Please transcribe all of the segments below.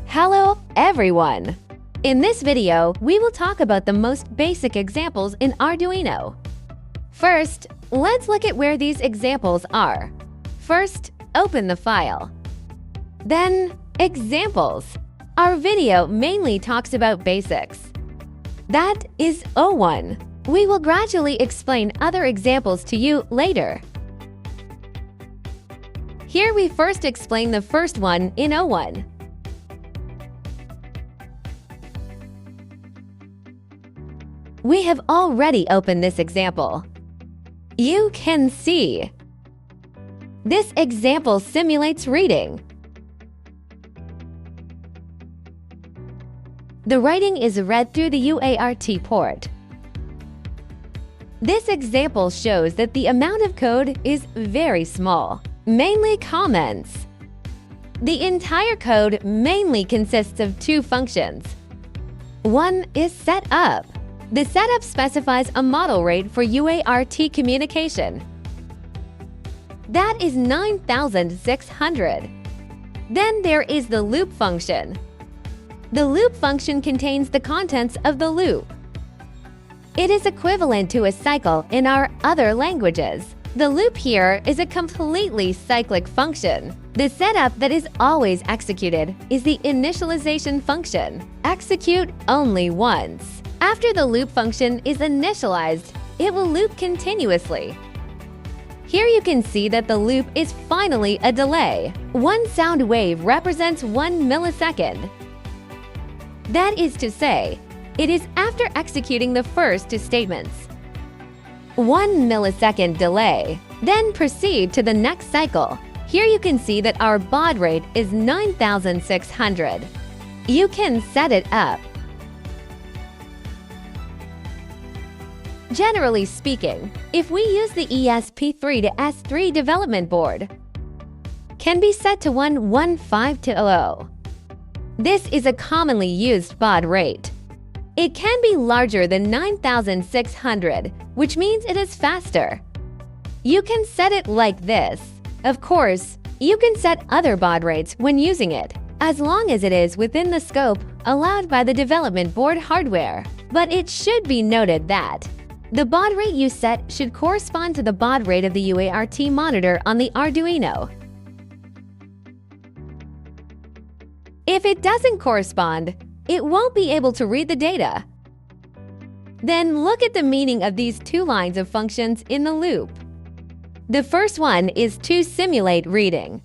Hello, everyone! In this video, we will talk about the most basic examples in Arduino. First, let's look at where these examples are. First, open the file. Then, Examples. Our video mainly talks about basics. That is 01. We will gradually explain other examples to you later. Here we first explain the first one in 01. We have already opened this example. You can see. This example simulates reading. The writing is read through the UART port. This example shows that the amount of code is very small, mainly comments. The entire code mainly consists of two functions. One is set up. The setup specifies a model rate for UART communication. That is 9,600. Then there is the loop function. The loop function contains the contents of the loop. It is equivalent to a cycle in our other languages. The loop here is a completely cyclic function. The setup that is always executed is the initialization function. Execute only once. After the loop function is initialized, it will loop continuously. Here you can see that the loop is finally a delay. One sound wave represents 1 millisecond. That is to say, it is after executing the first two statements. 1 millisecond delay. Then proceed to the next cycle. Here you can see that our baud rate is 9,600. You can set it up. Generally speaking, if we use the ESP32 to S3 development board, can be set to 11520. This is a commonly used baud rate. It can be larger than 9,600, which means it is faster. You can set it like this. Of course, you can set other baud rates when using it, as long as it is within the scope allowed by the development board hardware. But it should be noted that the baud rate you set should correspond to the baud rate of the UART monitor on the Arduino. If it doesn't correspond, it won't be able to read the data. Then look at the meaning of these two lines of functions in the loop. The first one is to simulate reading.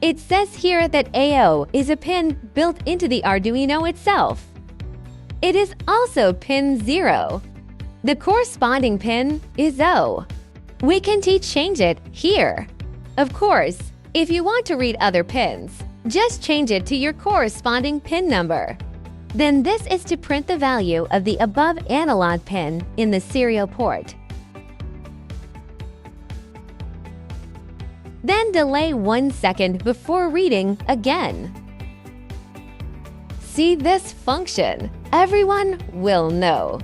It says here that AO is a pin built into the Arduino itself. It is also pin 0. The corresponding pin is O. We can change it here. Of course, if you want to read other pins, just change it to your corresponding pin number. Then this is to print the value of the above analog pin in the serial port. Then delay 1 second before reading again. See this function? Everyone will know.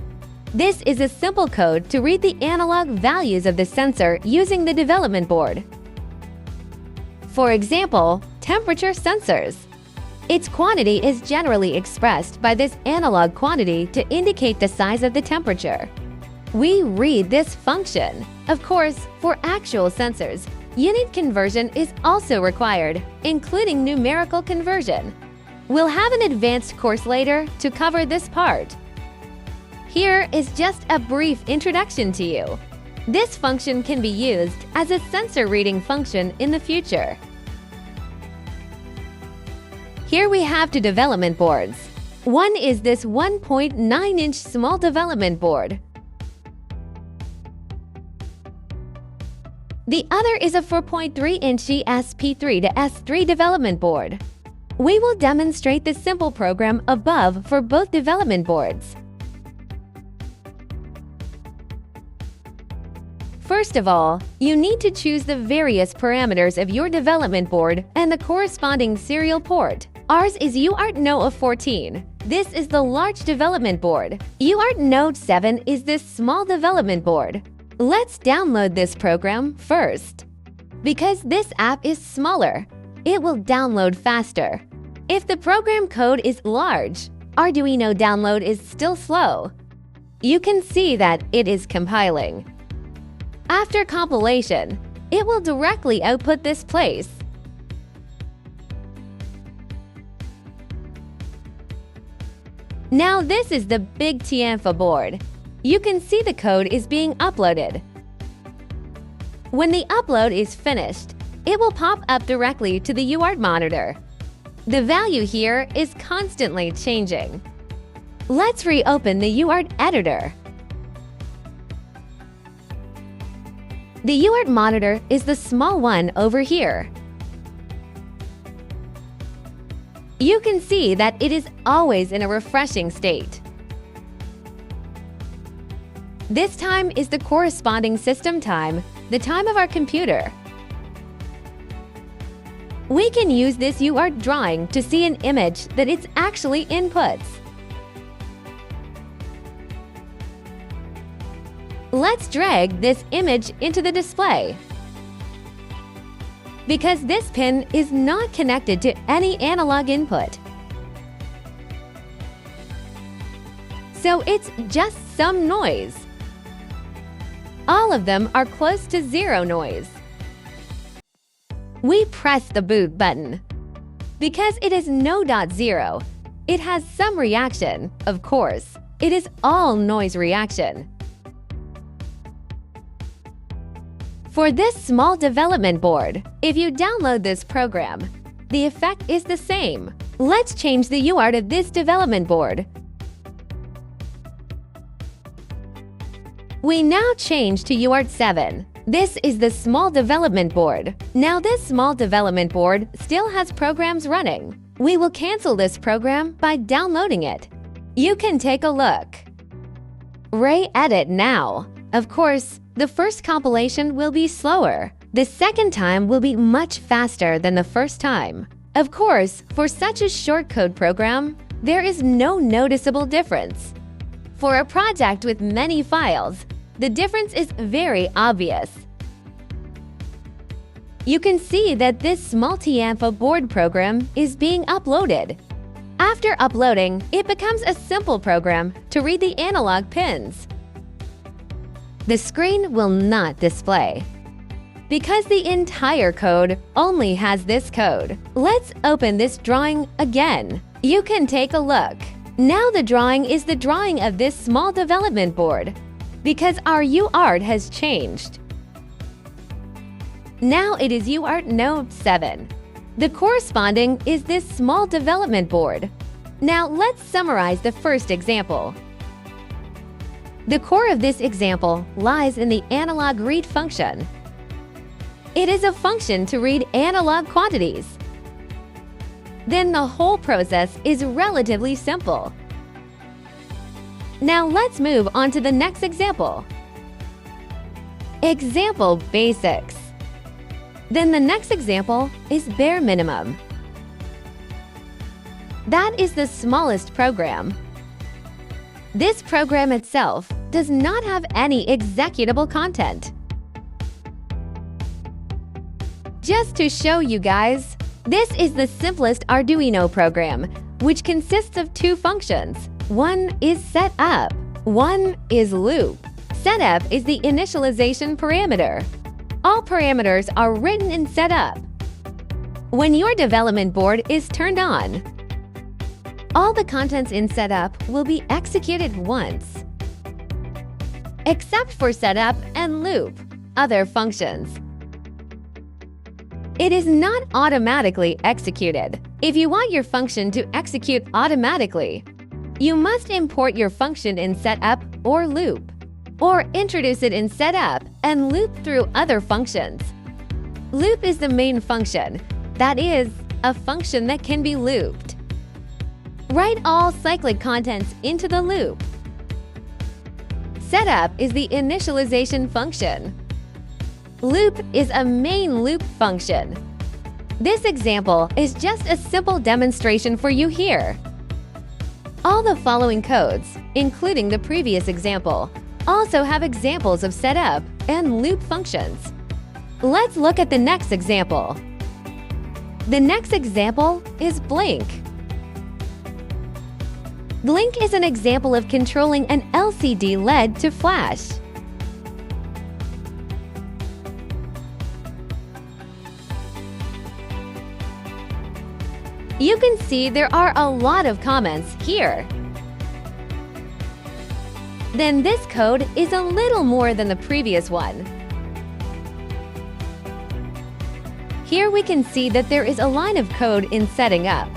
This is a simple code to read the analog values of the sensor using the development board. For example, temperature sensors. Its quantity is generally expressed by this analog quantity to indicate the size of the temperature. We read this function. Of course, for actual sensors, unit conversion is also required, including numerical conversion. We'll have an advanced course later to cover this part. Here is just a brief introduction to you. This function can be used as a sensor reading function in the future. Here we have two development boards. One is this 1.9-inch small development board. The other is a 4.3-inch ESP32 to S3 development board. We will demonstrate the simple program above for both development boards. First of all, you need to choose the various parameters of your development board and the corresponding serial port. Ours is UART Node 14. This is the large development board. UART Node 7 is this small development board. Let's download this program first. Because this app is smaller, it will download faster. If the program code is large, Arduino download is still slow. You can see that it is compiling. After compilation, it will directly output this place. Now this is the big Tianfa board. You can see the code is being uploaded. When the upload is finished, it will pop up directly to the UART monitor. The value here is constantly changing. Let's reopen the UART editor. The UART monitor is the small one over here. You can see that it is always in a refreshing state. This time is the corresponding system time, the time of our computer. We can use this UART drawing to see an image that it's actually inputs. Let's drag this image into the display. Because this pin is not connected to any analog input, so it's just some noise. All of them are close to zero noise. We press the boot button. Because it is no dot zero, it has some reaction, of course. It is all noise reaction. For this small development board, if you download this program, the effect is the same. Let's change the UART of this development board. We now change to UART 7. This is the small development board. Now this small development board still has programs running. We will cancel this program by downloading it. You can take a look. Re-edit now. Of course, the first compilation will be slower. The second time will be much faster than the first time. Of course, for such a short code program, there is no noticeable difference. For a project with many files, the difference is very obvious. You can see that this small Tianfa board program is being uploaded. After uploading, it becomes a simple program to read the analog pins. The screen will not display. Because the entire code only has this code. Let's open this drawing again. You can take a look. Now the drawing is the drawing of this small development board, because our UART has changed. Now it is UART node 7. The corresponding is this small development board. Now let's summarize the first example. The core of this example lies in the AnalogRead function. It is a function to read analog quantities. Then the whole process is relatively simple. Now let's move on to the next example. Example-Basics. Then the next example is bare minimum. That is the smallest program. This program itself does not have any executable content. Just to show you guys, this is the simplest Arduino program, which consists of two functions. One is setup, one is loop. Setup is the initialization parameter. All parameters are written in setup. When your development board is turned on, all the contents in setup will be executed once, except for setup and loop, other functions. It is not automatically executed. If you want your function to execute automatically, you must import your function in setup or loop, or introduce it in setup and loop through other functions. Loop is the main function, that is, a function that can be looped. Write all cyclic contents into the loop. Setup is the initialization function. Loop is a main loop function. This example is just a simple demonstration for you here. All the following codes, including the previous example, also have examples of setup and loop functions. Let's look at the next example. The next example is blink. Blink is an example of controlling an LCD LED to flash. You can see there are a lot of comments here. Then this code is a little more than the previous one. Here we can see that there is a line of code in setting up.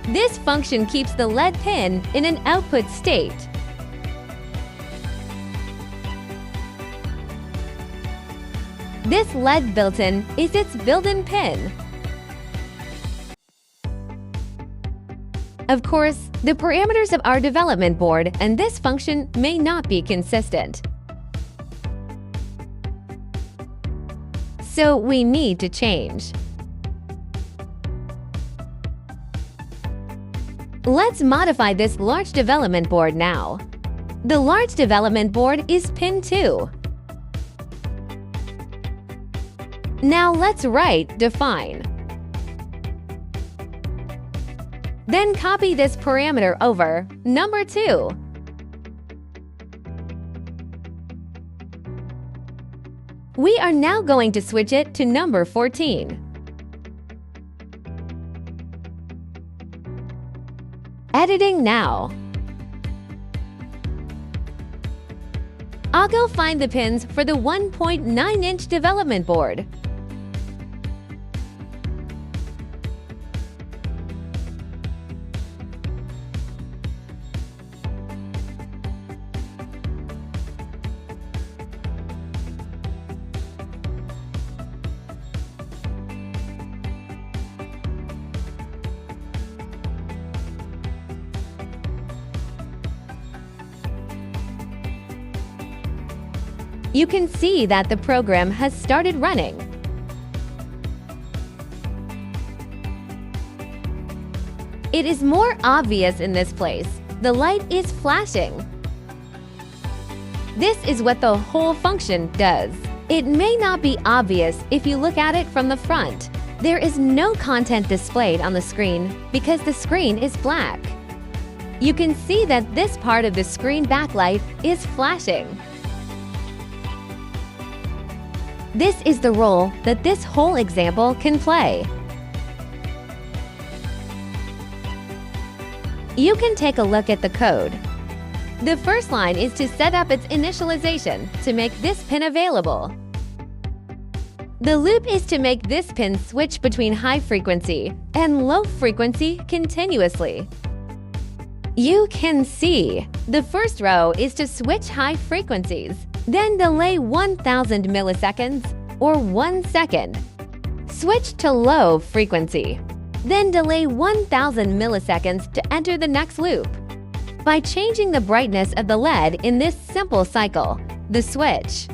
This function keeps the LED pin in an output state. This LED built-in is its built-in pin. Of course, the parameters of our development board and this function may not be consistent. So we need to change. Let's modify this large development board now. The large development board is pin 2. Now let's write define. Then copy this parameter over number 2. We are now going to switch it to number 14. Editing now. I'll go find the pins for the 1.9-inch development board. You can see that the program has started running. It is more obvious in this place. The light is flashing. This is what the whole function does. It may not be obvious if you look at it from the front. There is no content displayed on the screen because the screen is black. You can see that this part of the screen backlight is flashing. This is the role that this whole example can play. You can take a look at the code. The first line is to set up its initialization to make this pin available. The loop is to make this pin switch between high frequency and low frequency continuously. You can see the first row is to switch high frequencies. Then delay 1000 milliseconds or 1 second. Switch to low frequency. Then delay 1000 milliseconds to enter the next loop. By changing the brightness of the LED in this simple cycle, the switch